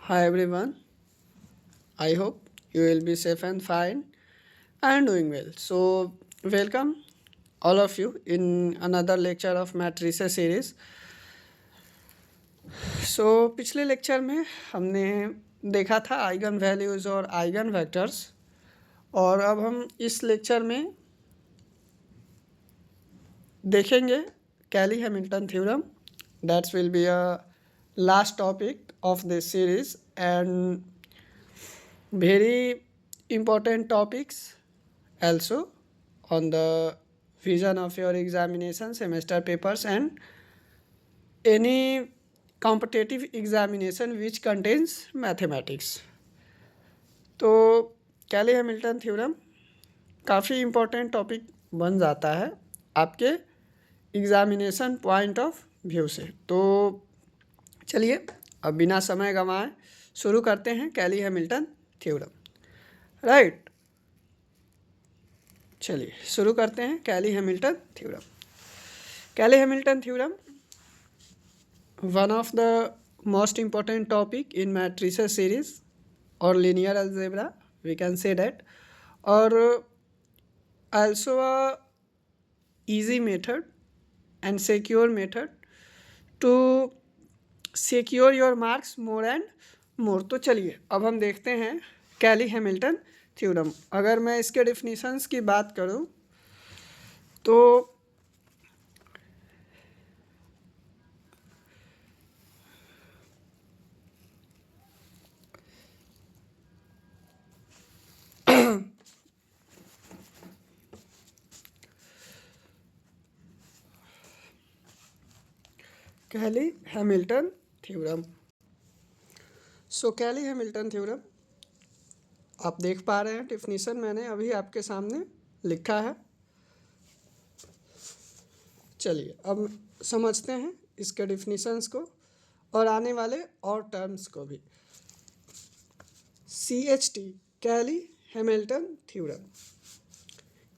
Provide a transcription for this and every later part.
Hi everyone, I hope you will be safe and fine and doing well. So, welcome all of you in another lecture of matrices series. पिछले lecture में हमने देखा था eigenvalues और eigenvectors और अब हम इस लेक्चर में देखेंगे Cayley Hamilton theorem. That's will be a last topic of this series and very important topics also on the vision of your examination semester papers and any competitive examination which contains mathematics. तो Cayley Hamilton theorem काफ़ी important topic बन जाता है आपके examination point of view से. तो चलिए अब बिना समय गंवाए शुरू करते हैं कैली हैमिल्टन थ्योरम. राइट, चलिए शुरू करते हैं Cayley Hamilton theorem. Cayley Hamilton theorem one of the most important topic in matrices series और linear algebra we can say that, और also a easy method and secure method to secure your marks more and more. तो चलिए अब हम देखते हैं Cayley Hamilton theorem. अगर मैं इसके डिफिनीशंस की बात करूं तो Cayley Hamilton theorem. Cayley Hamilton theorem आप देख पा रहे हैं, डिफिनीशन मैंने अभी आपके सामने लिखा है. चलिए अब समझते हैं इसके डिफिनीशंस को और आने वाले और टर्म्स को भी. CHT Cayley Hamilton theorem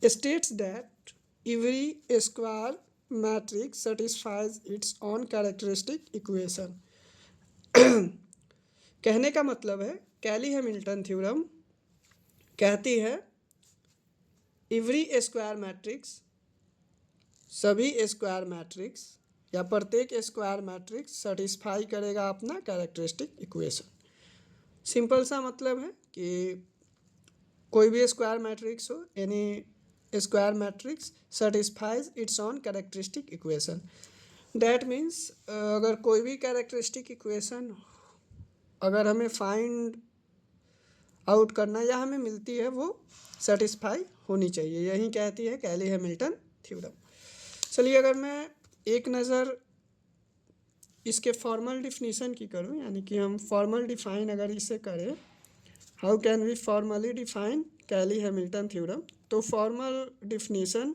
states that every square matrix satisfies its own characteristic equation. कहने का मतलब है कैली हैमिल्टन थ्योरम कहती है एवरी स्क्वायर मैट्रिक्स, सभी स्क्वायर मैट्रिक्स या प्रत्येक स्क्वायर मैट्रिक्स सेटिस्फाई करेगा अपना कैरेक्टरिस्टिक इक्वेशन. सिंपल सा मतलब है कि कोई भी स्क्वायर मैट्रिक्स हो, N E square matrix satisfies it's on characteristic equation. That means अगर कोई भी कैरेक्टरिस्टिक इक्वेशन अगर हमें फाइंड आउट करना या हमें मिलती है वो सेटिस्फाई होनी चाहिए. यही कहती है कैली हैमिल्टन थ्योरम. चलिए अगर मैं एक नज़र इसके फॉर्मल डिफिनीशन की करूं, यानी कि हम फॉर्मल डिफाइन अगर इसे करें, how can we formally define Cayley Hamilton theorem. तो formal definition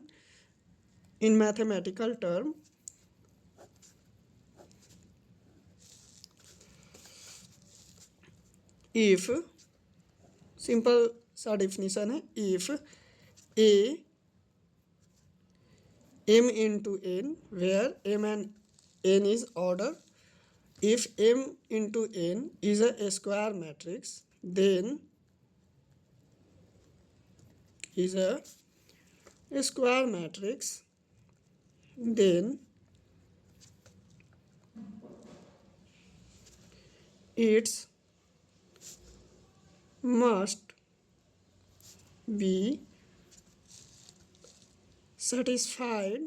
in mathematical term if, simple सा डिफिनीशन है, if A m into n where m and n is order, if m into n is a square matrix then is a square matrix then its must be satisfied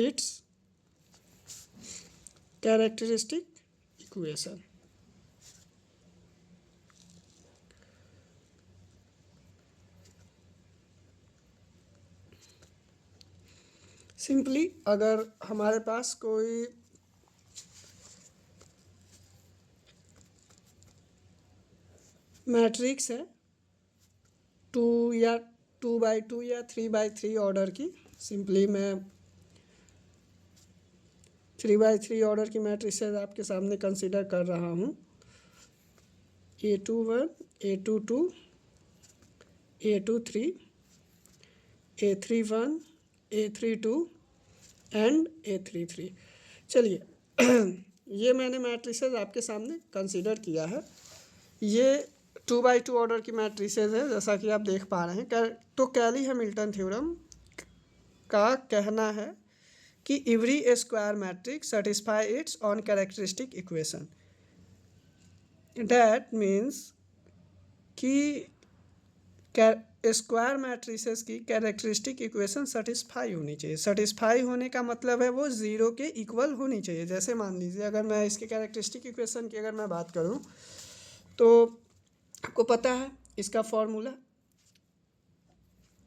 its characteristic equation. Simply अगर हमारे पास कोई matrix है 2x2 या 3x3 order की, simply मैं 3x3 order की matrices आपके सामने कंसिडर कर रहा हूँ. A21, A22, A23, A31, A32 and A33. चलिए ये मैंने मैट्रिसेस आपके सामने कंसीडर किया है। ये 2x2 ऑर्डर की मैट्रिसेस है जैसा कि आप देख पा रहे हैं। तो कैली हैमिल्टन थ्योरम का कहना है कि every square matrix satisfy it's on characteristic equation. That means कि स्क्वायर मैट्रिसेस की कैरेक्टरिस्टिक इक्वेशन सेटिस्फाई होनी चाहिए। सेटिस्फाई होने का मतलब है वो ज़ीरो के इक्वल होनी चाहिए। जैसे मान लीजिए अगर मैं इसके कैरेक्टरिस्टिक इक्वेशन की अगर मैं बात करूं तो आपको पता है इसका formula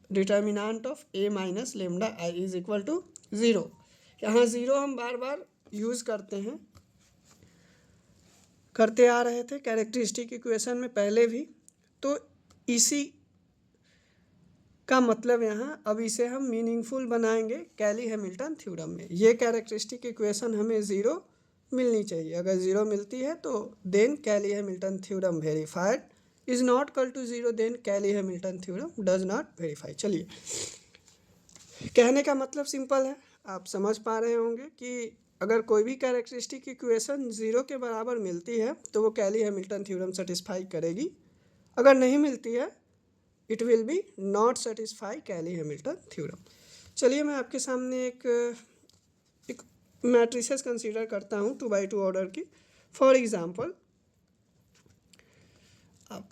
determinant of a minus lambda I is equal to zero. यहाँ ज़ीरो हम बार बार यूज़ करते आ रहे थे कैरेक्टरिस्टिक इक्वेशन में पहले भी। तो इसी का मतलब यहाँ अब इसे हम मीनिंगफुल बनाएंगे कैली हैमिल्टन थ्योरम में। ये कैरेक्टरिस्टिक इक्वेशन हमें ज़ीरो मिलनी चाहिए। अगर ज़ीरो मिलती है तो then Cayley Hamilton theorem verified. Is not equal to zero then Cayley Hamilton theorem does not verify. चलिए कहने का मतलब सिंपल है, आप समझ पा रहे होंगे कि अगर कोई भी कैरेक्टरिस्टिक इक्वेशन ज़ीरो के बराबर मिलती है तो वो कैली हैमिल्टन थ्योरम सेटिस्फाई करेगी। अगर नहीं मिलती है it will be not satisfy Cayley Hamilton theorem. चलिए मैं आपके सामने एक मैट्रिसेस कंसीडर करता हूँ 2x2 ऑर्डर की। फॉर एग्जांपल आप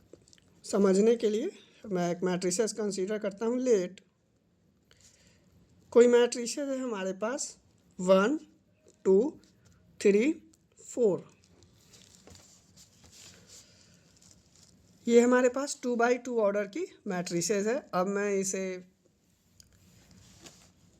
समझने के लिए मैं एक मैट्रिसेस कंसीडर करता हूँ। लेट कोई मैट्रिसेस है हमारे पास 1 2 3 4। ये हमारे पास 2x2 ऑर्डर की मैट्रिसेस है। अब मैं इसे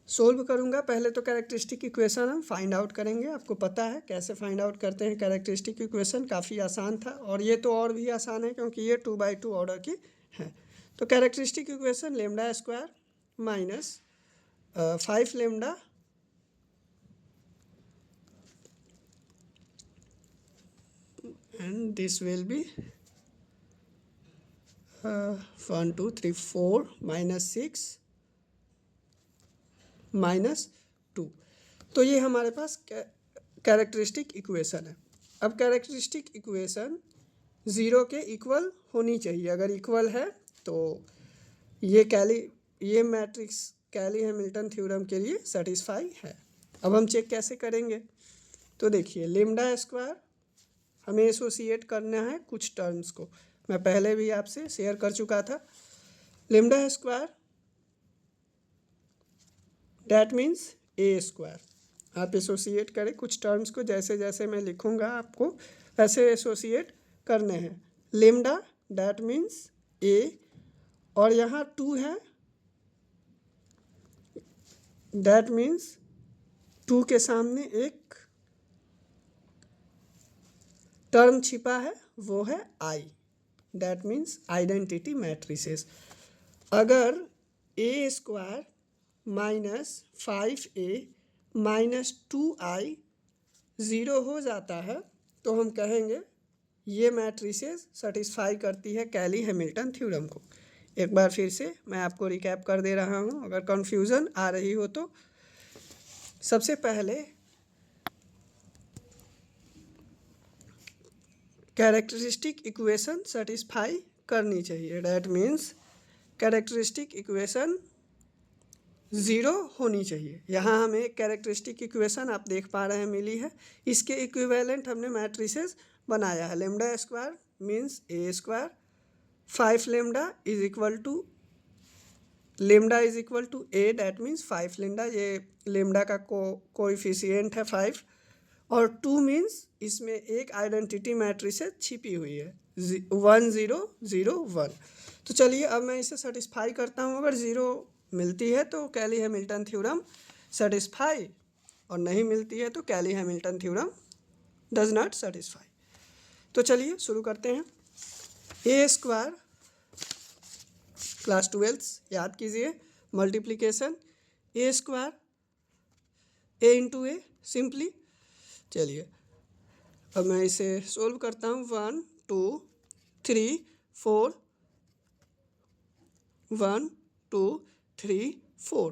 सोल्व करूंगा। पहले तो कैरेक्टरिस्टिक इक्वेशन हम फाइंड आउट करेंगे। आपको पता है कैसे फाइंड आउट करते हैं कैरेक्टरिस्टिक इक्वेशन, काफ़ी आसान था। और ये तो और भी आसान है क्योंकि ये 2x2 ऑर्डर की है। तो characteristic equation lambda square minus 5 lambda and this will be 1 2 3 4 minus 6 minus 2। तो ये हमारे पास कैरेक्टरिस्टिक इक्वेशन है। अब कैरेक्टरिस्टिक इक्वेशन ज़ीरो के इक्वल होनी चाहिए। अगर इक्वल है तो ये मैट्रिक्स कैली हैमिल्टन थ्योरम के लिए सेटिस्फाई है। अब हम चेक कैसे करेंगे तो देखिए लेमडा स्क्वायर हमें एसोसिएट करना है कुछ टर्म्स को। मैं पहले भी आपसे शेयर कर चुका था। Lambda square that means A square. आप एसोसिएट करें कुछ टर्म्स को, जैसे जैसे मैं लिखूँगा आपको वैसे एसोसिएट करने हैं। लेमडा डैट मीन्स ए और यहाँ 2 है डैट मीन्स 2 के सामने एक टर्म छिपा है वो है I, that means identity matrices. अगर A square minus 5a minus 2i zero हो जाता है तो हम कहेंगे ये मैट्रिसेस सेटिस्फाई करती है कैली हैमिल्टन थ्योरम को। एक बार फिर से मैं आपको रिकैप कर दे रहा हूँ, अगर कन्फ्यूज़न आ रही हो तो। सबसे पहले कैरेक्टरिस्टिक इक्वेशन सेटिस्फाई करनी चाहिए। That means characteristic equation zero होनी चाहिए। यहाँ हमें एक कैरेक्टरिस्टिक इक्वेशन आप देख पा रहे हैं मिली है। इसके इक्विवेलेंट हमने मैट्रिसेस बनाया है। Lambda square means A square, 5 lambda is equal to A that means 5 lambda. ये लेमडा का कोएफिशिएंट है 5 और 2 मीन्स इसमें एक आइडेंटिटी मैट्रिसेस छिपी हुई है 1 0 0 1। तो चलिए अब मैं इसे सेटिस्फाई करता हूँ। अगर ज़ीरो मिलती है तो कैली हैमिल्टन थ्योरम सेटिस्फाई और नहीं मिलती है तो Cayley Hamilton theorem does not satisfy. तो चलिए शुरू करते हैं। ए स्क्वायर क्लास 12 याद कीजिए, मल्टीप्लिकेशन ए स्क्वायर ए इंटू ए सिंपली। चलिए अब मैं इसे सोल्व करता हूँ। 1 2 3 4 1 2 3 4।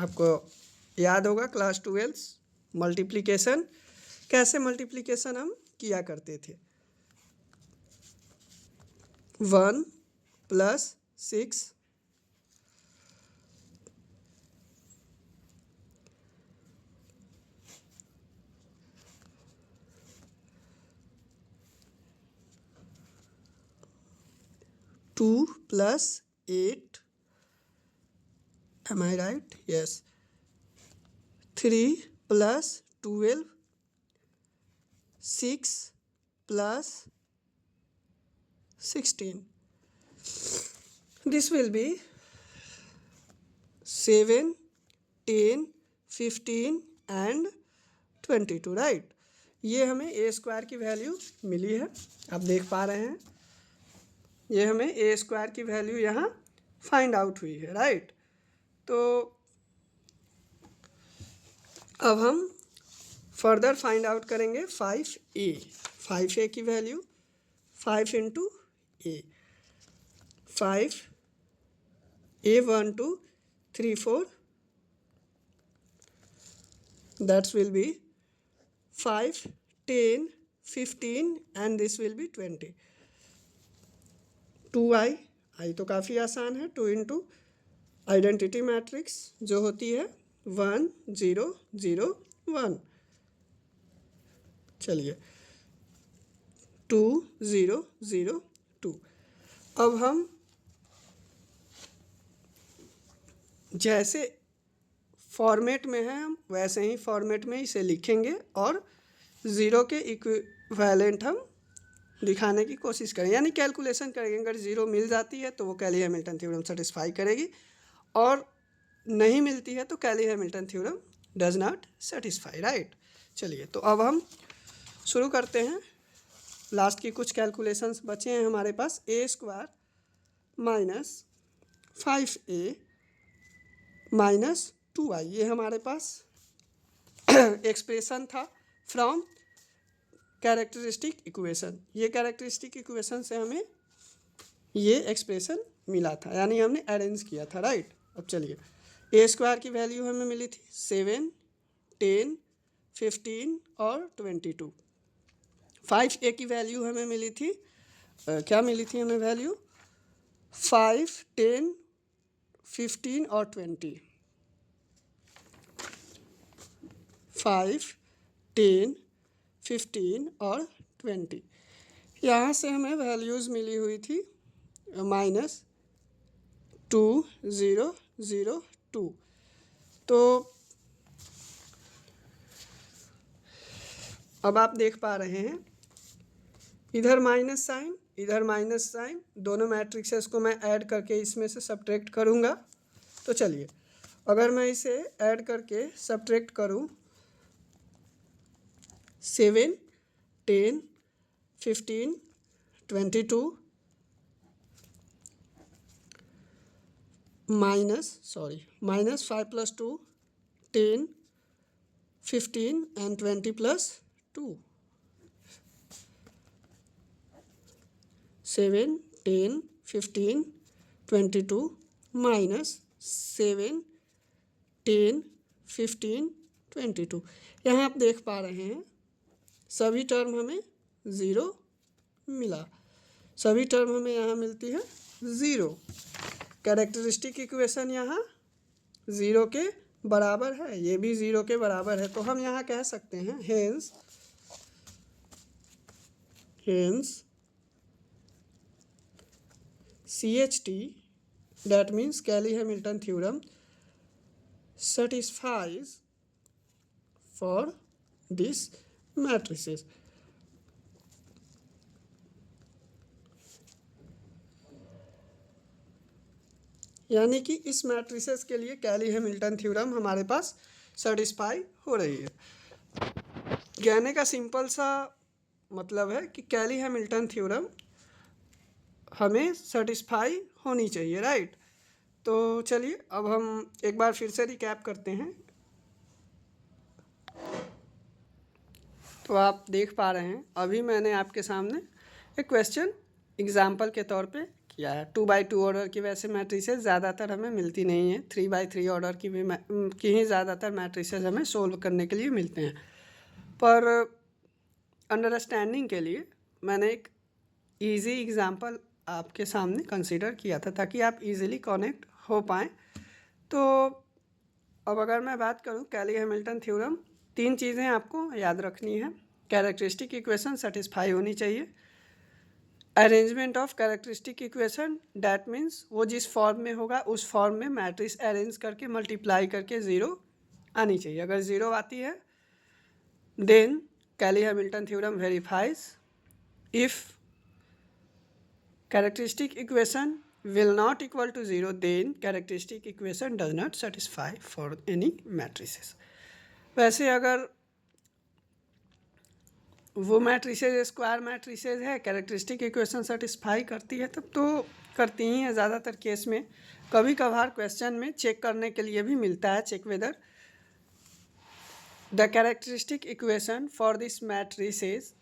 आपको याद होगा क्लास 12 मल्टीप्लिकेशन, कैसे मल्टीप्लिकेशन हम किया करते थे। 1 + 6 2 + 8, am I right? Yes. 3 + 12, 6 + 16. This will be 7, 10, 15 and 22, right. ये हमें ए स्क्वायर की वैल्यू मिली है, आप देख पा रहे हैं। ये हमें ए स्क्वायर की वैल्यू यहाँ फाइंड आउट हुई है, राइट। तो अब हम फर्दर फाइंड आउट करेंगे 5a की value. 5 × a, 5 a 1 2 3 4, that will be 5, 10, 15 and this will be 20. 2i तो काफ़ी आसान है। 2 × आइडेंटिटी मैट्रिक्स जो होती है 1 0 0 1। चलिए 2 0 0 2। अब हम जैसे फॉर्मेट में है हम वैसे ही फॉर्मेट में इसे लिखेंगे और ज़ीरो के इक्विवेलेंट हम दिखाने की कोशिश करें, यानी कैलकुलेशन करेंगे। अगर ज़ीरो मिल जाती है तो वो कैली हैमिल्टन थ्योरम सेटिस्फाई करेगी, और नहीं मिलती है तो Cayley Hamilton theorem does not satisfy, right. चलिए तो अब हम शुरू करते हैं। लास्ट की कुछ कैलकुलेशंस बचे हैं हमारे पास। a² - 5a - 2i, ये हमारे पास एक्सप्रेशन था फ्रॉम कैरेक्टरिस्टिक इक्वेशन। ये कैरेक्टरिस्टिक इक्वेशन से हमें ये एक्सप्रेशन मिला था, यानी हमने अरेंज किया था, राइट। अब चलिए a² की वैल्यू हमें मिली थी 7, 10, 15 और 22। 5a की वैल्यू हमें मिली थी क्या मिली थी हमें वैल्यू 5, 10, 15 और 20। 5, 10, 15 और 20। यहाँ से हमें वैल्यूज़ मिली हुई थी -2 0 0 2। तो अब आप देख पा रहे हैं इधर माइनस साइन इधर माइनस साइन, दोनों मैट्रिक्सेस को मैं ऐड करके इसमें से सब्ट्रैक्ट करूँगा। तो चलिए अगर मैं इसे ऐड करके सब्ट्रैक्ट करूँ 7, 10, 15, 22 -5 + 2 10, 15 and 20 + 2 7, 10, 15, 22 -7, 10, 15, 22। यहाँ आप देख पा रहे हैं सभी टर्म हमें ज़ीरो मिला, सभी टर्म हमें यहाँ मिलती है ज़ीरो। कैरेक्टरिस्टिक इक्वेशन यहाँ ज़ीरो के बराबर है, ये भी ज़ीरो के बराबर है। तो हम यहाँ कह सकते हैं hence CHT, that means Cayley-Hamilton theorem, satisfies for these matrices. यानी कि इस मैट्रिसेस के लिए कैली-हैमिल्टन थ्योरम हमारे पास सेटिस्फाई हो रही है। कहने का सिंपल सा मतलब है कि कैली-हैमिल्टन थ्योरम हमें सेटिस्फाई होनी चाहिए, राइट। तो चलिए अब हम एक बार फिर से रिकैप करते हैं। तो आप देख पा रहे हैं अभी मैंने आपके सामने एक क्वेश्चन एग्जाम्पल के तौर पे किया है। 2x2 ऑर्डर की वैसे मैट्रिसेस ज़्यादातर हमें मिलती नहीं है, 3x3 ऑर्डर की भी ही ज़्यादातर मैट्रिसेस हमें सोल्व करने के लिए मिलते हैं। पर अंडरस्टैंडिंग के लिए मैंने एक इजी एग्जांपल आपके सामने कंसीडर किया था ताकि आप इजीली कनेक्ट हो पाएँ। तो अब अगर मैं बात करूं कैली हैमिल्टन थ्योरम, 3 चीज़ें आपको याद रखनी है। कैरेक्टरिस्टिक इक्वेशन सेटिस्फाई होनी चाहिए, arrangement of characteristic equation that means वो जिस फॉर्म में होगा उस फॉर्म में मैट्रिक्स अरेंज करके मल्टीप्लाई करके ज़ीरो आनी चाहिए। अगर ज़ीरो आती है then Cayley Hamilton theorem verifies. If characteristic equation will not equal to 0 then characteristic equation does not satisfy for any matrices। वैसे अगर वो मैट्रिसेज स्क्वायर मैट्रिसेज है, कैरेक्टरिस्टिक इक्वेशन सेटिस्फाई करती है तब तो करती ही है ज़्यादातर केस में। कभी कभार क्वेश्चन में चेक करने के लिए भी मिलता है, check whether the characteristic equation for this matrices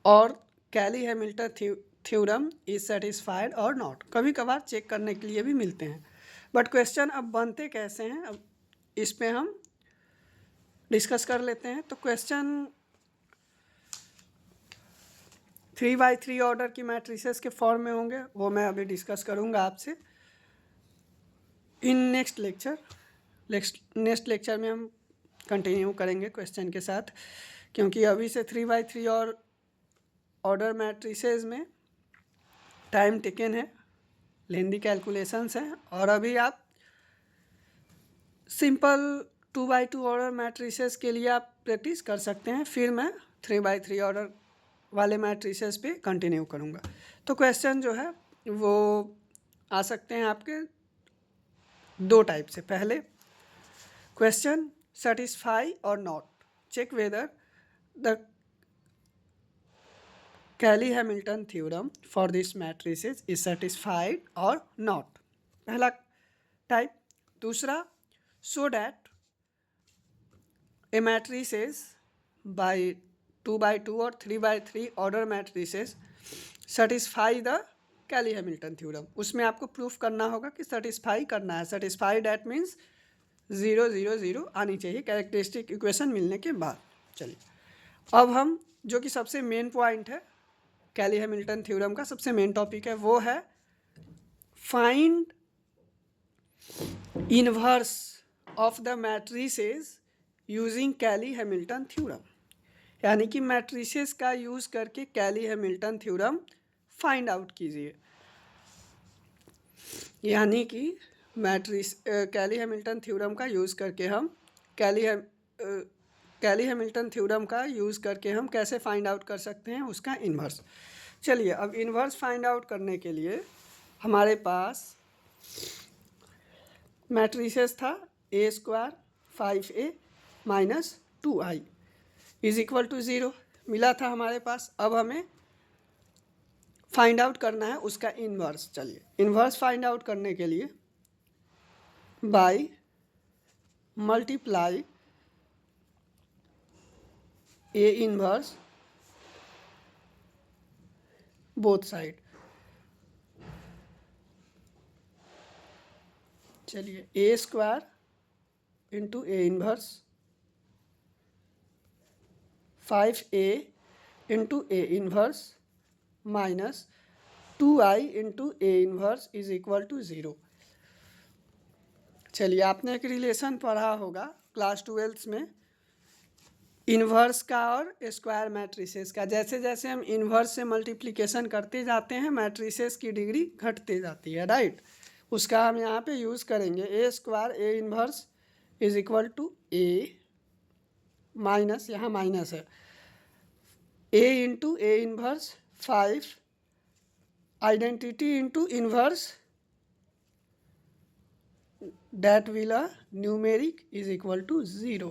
और Cayley Hamilton theorem is satisfied और नॉट। कभी कभार चेक करने के लिए भी मिलते हैं, बट क्वेश्चन अब बनते कैसे हैं अब इस पे हम डिस्कस कर लेते हैं। तो क्वेश्चन 3x3 ऑर्डर की मैट्रिसेस के फॉर्म में होंगे, वो मैं अभी डिस्कस करूँगा आपसे in next lecture. Next lecture में हम कंटिन्यू करेंगे क्वेश्चन के साथ, क्योंकि अभी से 3x3 और ऑर्डर मैट्रिसेस में टाइम टेकन है, लेंदी कैलकुलेशंस हैं, और अभी आप सिंपल 2x2 ऑर्डर मैट्रिसेस के लिए आप प्रैक्टिस कर सकते हैं, फिर मैं 3x3 ऑर्डर वाले मैट्रिसेस पे कंटिन्यू करूँगा। तो क्वेश्चन जो है वो आ सकते हैं आपके 2 टाइप से। पहले क्वेश्चन सेटिस्फाई और not, check whether the Cayley Hamilton theorem for this matrices is satisfied और नॉट, पहला टाइप। दूसरा, so that a matrices by 2x2 और 3x3 order matrices satisfy the Cayley Hamilton theorem. उसमें आपको proof करना होगा कि सेटिस्फाई करना है। सेटिस्फाई डैट मीन्स 0 0 0 आनी चाहिए कैरेक्टरिस्टिक इक्वेशन मिलने के बाद। चलिए अब हम जो कि सबसे मेन पॉइंट है कैली हैमिल्टन थ्योरम का, सबसे मेन टॉपिक है, वो है find inverse of the matrices using Cayley Hamilton theorem. यानी कि मैट्रिसेस का यूज़ करके Cayley Hamilton theorem find out कीजिए। यानी कि कैली हैमिल्टन थ्योरम का यूज़ करके हम कैली हैमिल्टन थ्योरम का यूज़ करके हम कैसे फाइंड आउट कर सकते हैं उसका इन्वर्स। चलिए अब इन्वर्स फाइंड आउट करने के लिए हमारे पास मैट्रिसेस था A² 5A minus 2I is equal to 0 मिला था हमारे पास। अब हमें फाइंड आउट करना है उसका इन्वर्स। चलिए इन्वर्स फाइंड आउट करने के लिए by multiply A inverse both side. चलिए A² into A inverse 5A into A inverse minus 2I into A inverse is equal to 0। चलिए आपने एक रिलेशन पढ़ा होगा क्लास 12th में इन्वर्स का और स्क्वायर मैट्रिसेस का। जैसे जैसे हम इन्वर्स से मल्टीप्लिकेशन करते जाते हैं मैट्रिसेस की डिग्री घटती जाती है, राइट। उसका हम यहाँ पे यूज़ करेंगे A² A inverse is equal to A minus, यहाँ माइनस है, A into A inverse 5 identity into inverse that will a numeric is equal to 0।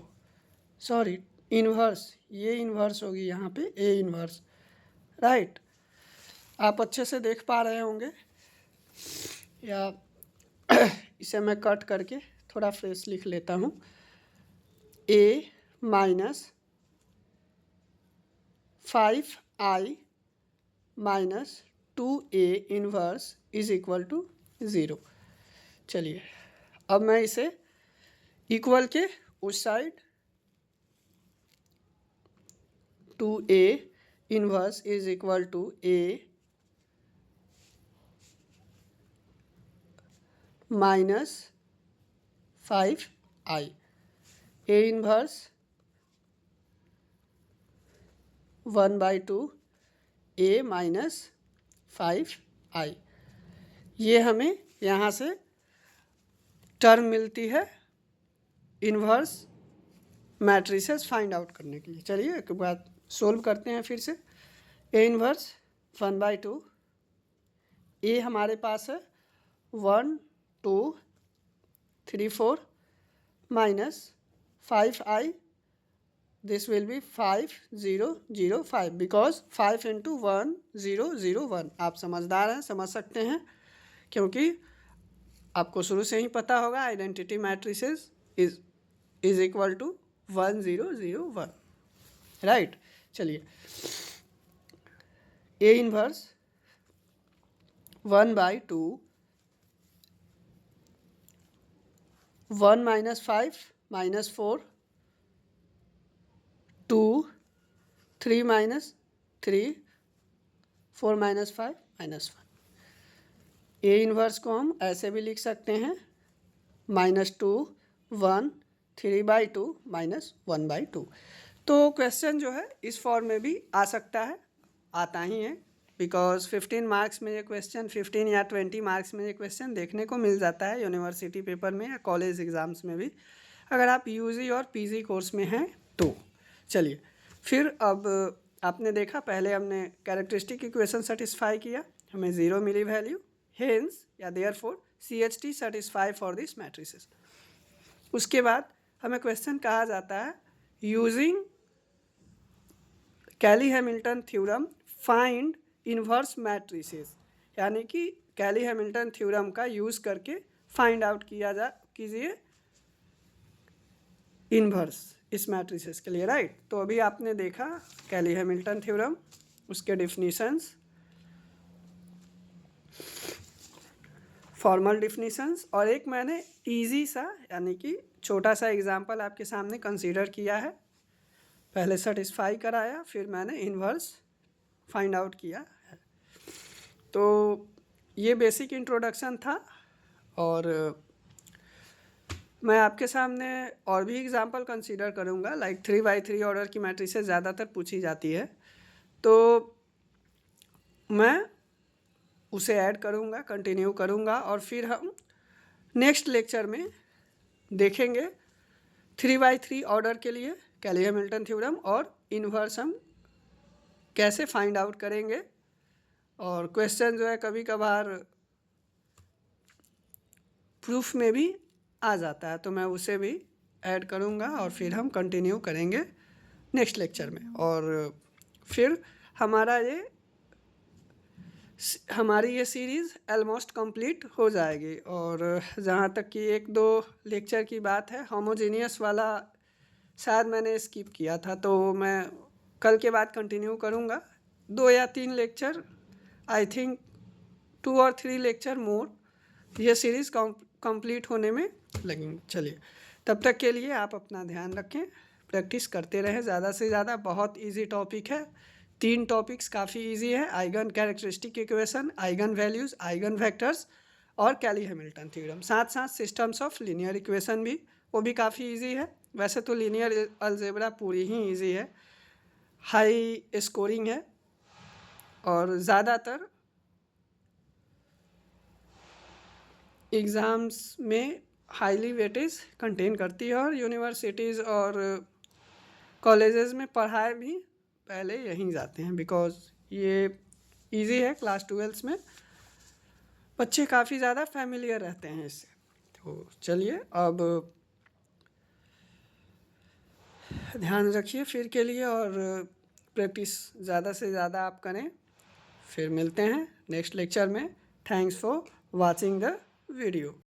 Sorry inverse, ये इन्वर्स होगी यहाँ पे A इन्वर्स, राइट। आप अच्छे से देख पा रहे होंगे, या इसे मैं कट करके थोड़ा फ्रेश लिख लेता हूँ। A minus 5I minus 2a inverse is equal to 0। चलिए अब मैं इसे इक्वल के उस side 2a inverse is equal to a minus 5i, a inverse 1/2 a minus 5i। ये हमें यहाँ से टर्म मिलती है इन्वर्स मैट्रिसेस फाइंड आउट करने के लिए। चलिए एक बार सोल्व करते हैं फिर से। ए इन्वर्स 1/2, ए हमारे पास है 1 2 3 4 minus 5i, this will be 5 0 0 5 because 5 into 1 0 0 1। आप समझदार हैं, समझ सकते हैं, क्योंकि आपको शुरू से ही पता होगा identity matrices is equal to 1 0 0 1, right. चलिए A inverse 1/2 1 minus 5 minus 4 2 3 minus 3 4 minus 5 minus 1। A inverse को हम ऐसे भी लिख सकते हैं -2 1 3/2 माइनस 1/2। तो क्वेश्चन जो है इस फॉर्म में भी आ सकता है, आता ही है, बिकॉज 15 मार्क्स में ये क्वेश्चन, 15 या 20 मार्क्स में ये क्वेश्चन देखने को मिल जाता है यूनिवर्सिटी पेपर में या कॉलेज एग्ज़ाम्स में भी, अगर आप यूजी और पीजी कोर्स में हैं तो। चलिए फिर अब आपने देखा, पहले हमने कैरेक्टरिस्टिक इक्वेशन सेटिस्फाई किया, हमें 0 मिली वैल्यू, हेंस या therefore CHT satisfy for this matrices. उसके बाद हमें क्वेश्चन कहा जाता है using Cayley Hamilton theorem find inverse matrices, यानी कि कैली-हैमिल्टन थ्योरम का यूज़ करके फाइंड आउट कीजिए इन्वर्स इस मैट्रिसेस के लिए, राइट। तो अभी आपने देखा कैली-हैमिल्टन थ्योरम, उसके डिफिनीशंस, फॉर्मल डिफिनीशंस, और एक मैंने इजी सा यानी कि छोटा सा एग्जांपल आपके सामने कंसीडर किया है। पहले सेटिस्फाई कराया, फिर मैंने इन्वर्स फाइंड आउट किया है। तो ये बेसिक इंट्रोडक्शन था, और मैं आपके सामने और भी एग्जांपल कंसीडर करूँगा, लाइक 3x3 ऑर्डर की मैट्रिसेस ज़्यादातर पूछी जाती है, तो मैं उसे ऐड करूँगा, कंटिन्यू करूँगा, और फिर हम नेक्स्ट लेक्चर में देखेंगे 3x3 ऑर्डर के लिए कैली-हैमिल्टन थ्योरम और इन्वर्स हम कैसे फाइंड आउट करेंगे। और क्वेश्चन जो है कभी कभार प्रूफ में भी आ जाता है, तो मैं उसे भी ऐड करूँगा, और फिर हम कंटिन्यू करेंगे नेक्स्ट लेक्चर में। और फिर हमारी ये सीरीज़ ऑलमोस्ट कंप्लीट हो जाएगी। और जहाँ तक कि 1-2 लेक्चर की बात है, होमोजेनियस वाला शायद मैंने स्किप किया था, तो मैं कल के बाद कंटिन्यू करूँगा। 2 या 3 लेक्चर, आई थिंक 2 और 3 लेक्चर मोर, ये सीरीज़ कंप्लीट होने में लगेंगे। चलिए तब तक के लिए आप अपना ध्यान रखें, प्रैक्टिस करते रहें ज़्यादा से ज़्यादा। बहुत इजी टॉपिक है, 3 टॉपिक्स काफ़ी इजी है, eigen characteristic equation, eigen values, eigen vectors और कैली-हैमिल्टन थ्योरम। साथ साथ सिस्टम्स ऑफ लीनियर इक्वेशन भी, वो भी काफ़ी इजी है। वैसे तो लीनियर अलजेब्रा पूरी ही इजी है, हाई स्कोरिंग है, और ज़्यादातर एग्ज़ाम्स में हाईली वेटेज कंटेन करती है, और यूनिवर्सिटीज़ और कॉलेजेस में पढ़ाए भी पहले यहीं जाते हैं, बिकॉज ये इजी है। क्लास 12 में बच्चे काफ़ी ज़्यादा फैमिलियर रहते हैं इससे। तो चलिए अब ध्यान रखिए फिर के लिए, और प्रैक्टिस ज़्यादा से ज़्यादा आप करें। फिर मिलते हैं नेक्स्ट लेक्चर में। Thanks for watching the video.